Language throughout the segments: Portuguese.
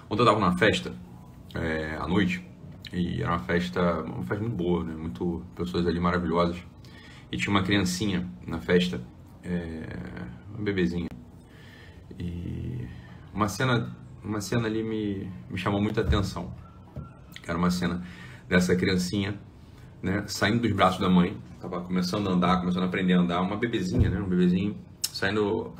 Ontem eu tava numa festa, à noite, e era uma festa muito boa, né? Muito pessoas ali maravilhosas. E tinha uma criancinha na festa, uma bebezinha. E uma cena ali me chamou muita atenção. Era uma cena dessa criancinha, né, saindo dos braços da mãe, tava começando a andar, começando a aprender a andar, uma bebezinha, né, um bebezinho saindo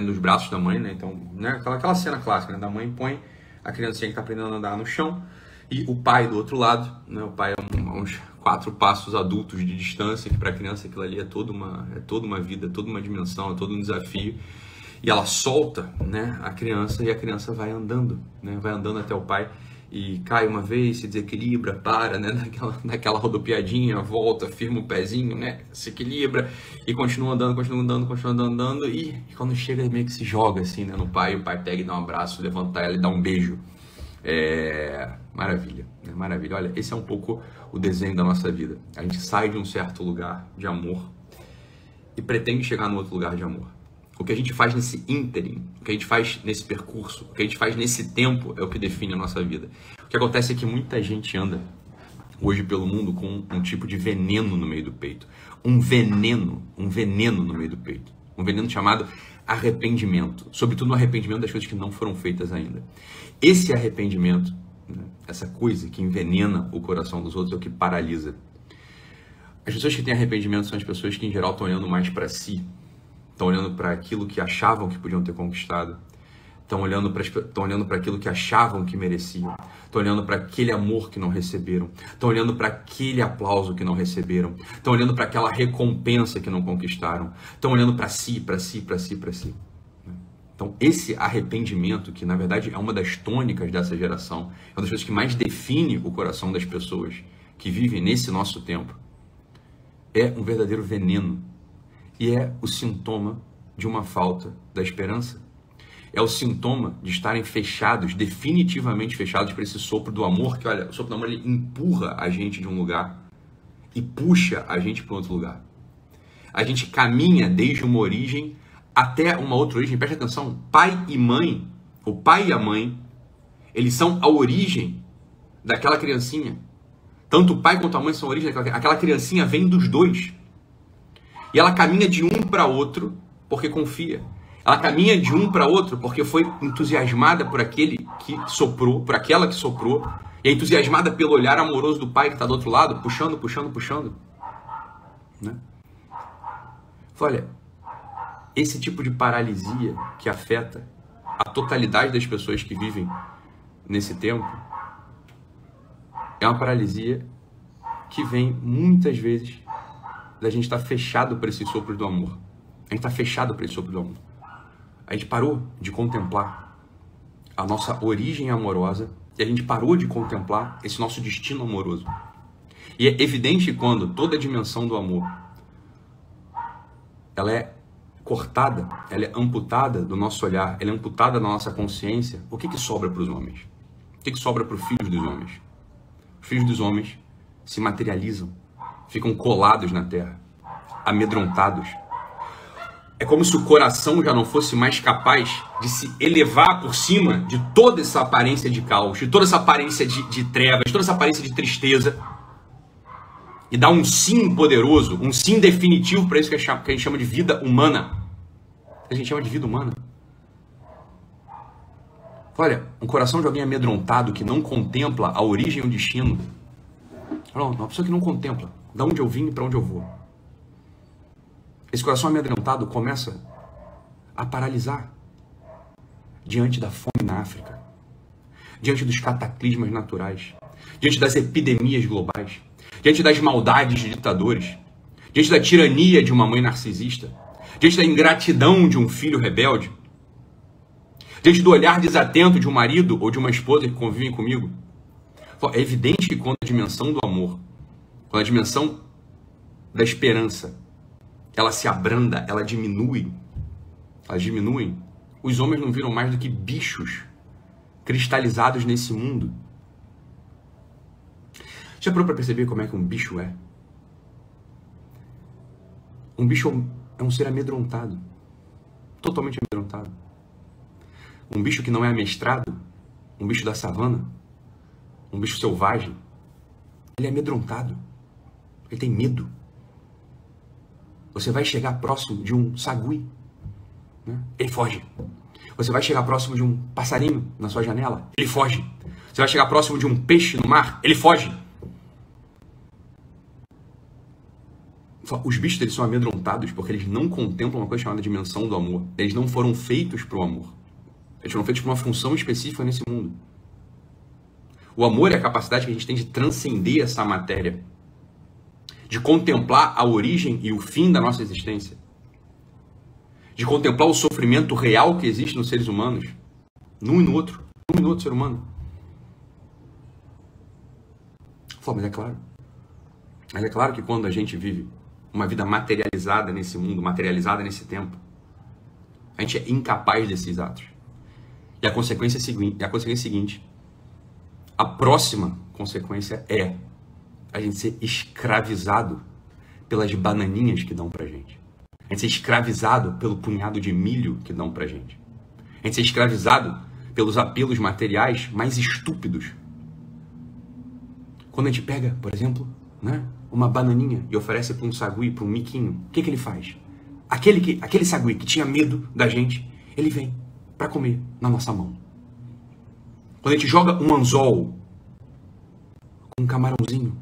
dos braços da mãe, né, então, né, aquela cena clássica, né, da mãe põe a criancinha que tá aprendendo a andar no chão e o pai do outro lado, né, o pai é uns 4 passos adultos de distância, que para a criança aquilo ali é toda uma vida, toda uma dimensão, é todo um desafio. E ela solta, né, a criança, e a criança vai andando, né, vai andando até o pai e cai uma vez, se desequilibra, para, né, naquela rodopiadinha, volta, firma o pezinho, né, se equilibra e continua andando, e quando chega meio que se joga assim, né, no pai, o pai pega e dá um abraço, levanta ela e dá um beijo. Maravilha, né, maravilha. Olha, esse é um pouco o desenho da nossa vida. A gente sai de um certo lugar de amor e pretende chegar no outro lugar de amor. O que a gente faz nesse ínterim, o que a gente faz nesse percurso, o que a gente faz nesse tempo é o que define a nossa vida. O que acontece é que muita gente anda hoje pelo mundo com um tipo de veneno no meio do peito. Um veneno no meio do peito. Um veneno chamado arrependimento. Sobretudo no arrependimento das coisas que não foram feitas ainda. Esse arrependimento, né, essa coisa que envenena o coração dos outros é o que paralisa. As pessoas que têm arrependimento são as pessoas que em geral estão olhando mais para si. Estão olhando para aquilo que achavam que podiam ter conquistado. Estão olhando para aquilo que achavam que mereciam. Estão olhando para aquele amor que não receberam. Estão olhando para aquele aplauso que não receberam. Estão olhando para aquela recompensa que não conquistaram. Estão olhando para si. Então, esse arrependimento, que na verdade é uma das tônicas dessa geração, é uma das coisas que mais define o coração das pessoas que vivem nesse nosso tempo, é um verdadeiro veneno. E é o sintoma de uma falta da esperança. É o sintoma de estarem fechados, definitivamente fechados para esse sopro do amor, que olha, o sopro do amor ele empurra a gente de um lugar e puxa a gente para outro lugar. A gente caminha desde uma origem até uma outra origem. Preste atenção, pai e mãe, o pai e a mãe, eles são a origem daquela criancinha. Tanto o pai quanto a mãe são a origem aquela criancinha vem dos dois. E ela caminha de um para outro porque confia. Ela caminha de um para outro porque foi entusiasmada por aquele que soprou, por aquela que soprou, e é entusiasmada pelo olhar amoroso do pai que está do outro lado, puxando. Né? Olha, esse tipo de paralisia que afeta a totalidade das pessoas que vivem nesse tempo é uma paralisia que vem muitas vezes da gente estar fechado para esse sopro do amor. A gente está fechado para esse sopro do amor. A gente parou de contemplar a nossa origem amorosa e a gente parou de contemplar esse nosso destino amoroso. E é evidente quando toda a dimensão do amor ela é cortada, ela é amputada do nosso olhar, ela é amputada da nossa consciência. O que sobra para os homens? O que sobra para os filhos dos homens? Os filhos dos homens se materializam, ficam colados na terra, amedrontados. É como se o coração já não fosse mais capaz de se elevar por cima de toda essa aparência de caos, de toda essa aparência de trevas, de toda essa aparência de tristeza, e dar um sim poderoso, um sim definitivo para isso que a gente chama de vida humana. A gente chama de vida humana. Olha, um coração de alguém amedrontado que não contempla a origem e o destino. Não, uma pessoa que não contempla de onde eu vim e para onde eu vou. Esse coração amedrontado começa a paralisar diante da fome na África, diante dos cataclismas naturais, diante das epidemias globais, diante das maldades de ditadores, diante da tirania de uma mãe narcisista, diante da ingratidão de um filho rebelde, diante do olhar desatento de um marido ou de uma esposa que convivem comigo. É evidente que quando a dimensão do amor, quando a dimensão da esperança, ela se abranda, elas diminuem, os homens não viram mais do que bichos cristalizados nesse mundo. Já parou para perceber como é que um bicho é? Um bicho é um ser amedrontado, totalmente amedrontado. Um bicho que não é amestrado, um bicho da savana, um bicho selvagem, ele é amedrontado, ele tem medo. Você vai chegar próximo de um sagui, né? Ele foge. Você vai chegar próximo de um passarinho na sua janela, ele foge. Você vai chegar próximo de um peixe no mar, ele foge. Os bichos eles são amedrontados porque eles não contemplam uma coisa chamada dimensão do amor. Eles não foram feitos para o amor. Eles foram feitos para uma função específica nesse mundo. O amor é a capacidade que a gente tem de transcender essa matéria, de contemplar a origem e o fim da nossa existência, de contemplar o sofrimento real que existe nos seres humanos, num e no outro ser humano. Mas é claro que quando a gente vive uma vida materializada nesse mundo, materializada nesse tempo, a gente é incapaz desses atos. E a consequência é a seguinte, a próxima consequência é a gente ser escravizado pelas bananinhas que dão pra gente. A gente ser escravizado pelo punhado de milho que dão pra gente. A gente ser escravizado pelos apelos materiais mais estúpidos. Quando a gente pega, por exemplo, né, uma bananinha e oferece para um sagui, para um miquinho, o que ele faz? Aquele sagui que tinha medo da gente, ele vem para comer na nossa mão. Quando a gente joga um anzol com um camarãozinho,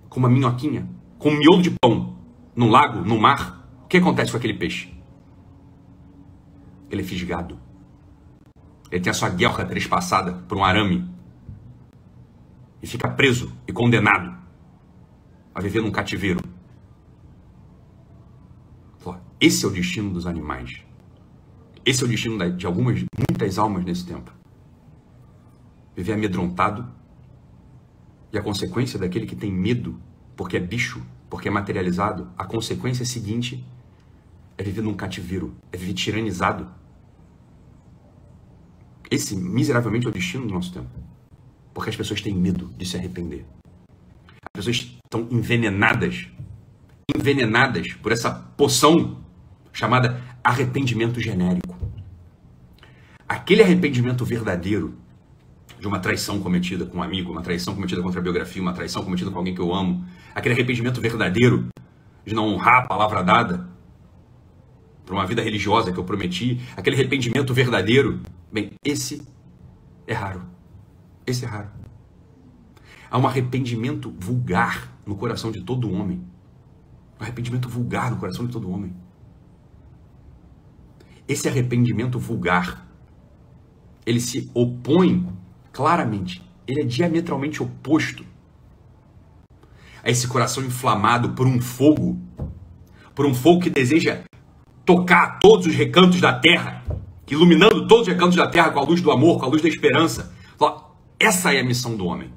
com uma minhoquinha, com um miolo de pão no lago, no mar, o que acontece com aquele peixe? Ele é fisgado. Ele tem a sua guelra trespassada por um arame e fica preso e condenado a viver num cativeiro. Esse é o destino dos animais. Esse é o destino de muitas almas nesse tempo. Viver amedrontado. E a consequência daquele que tem medo, porque é bicho, porque é materializado, a consequência seguinte é viver num cativeiro, é viver tiranizado. Esse, miseravelmente, é o destino do nosso tempo. Porque as pessoas têm medo de se arrepender. As pessoas estão envenenadas por essa poção chamada arrependimento genérico. Aquele arrependimento verdadeiro de uma traição cometida com um amigo, uma traição cometida contra a biografia, uma traição cometida com alguém que eu amo, aquele arrependimento verdadeiro de não honrar a palavra dada para uma vida religiosa que eu prometi, aquele arrependimento verdadeiro, bem, esse é raro. Esse é raro. Há um arrependimento vulgar no coração de todo homem. Um arrependimento vulgar no coração de todo homem. Esse arrependimento vulgar, ele se opõe claramente, ele é diametralmente oposto a esse coração inflamado por um fogo que deseja tocar todos os recantos da terra, iluminando todos os recantos da terra com a luz do amor, com a luz da esperança. Essa é a missão do homem.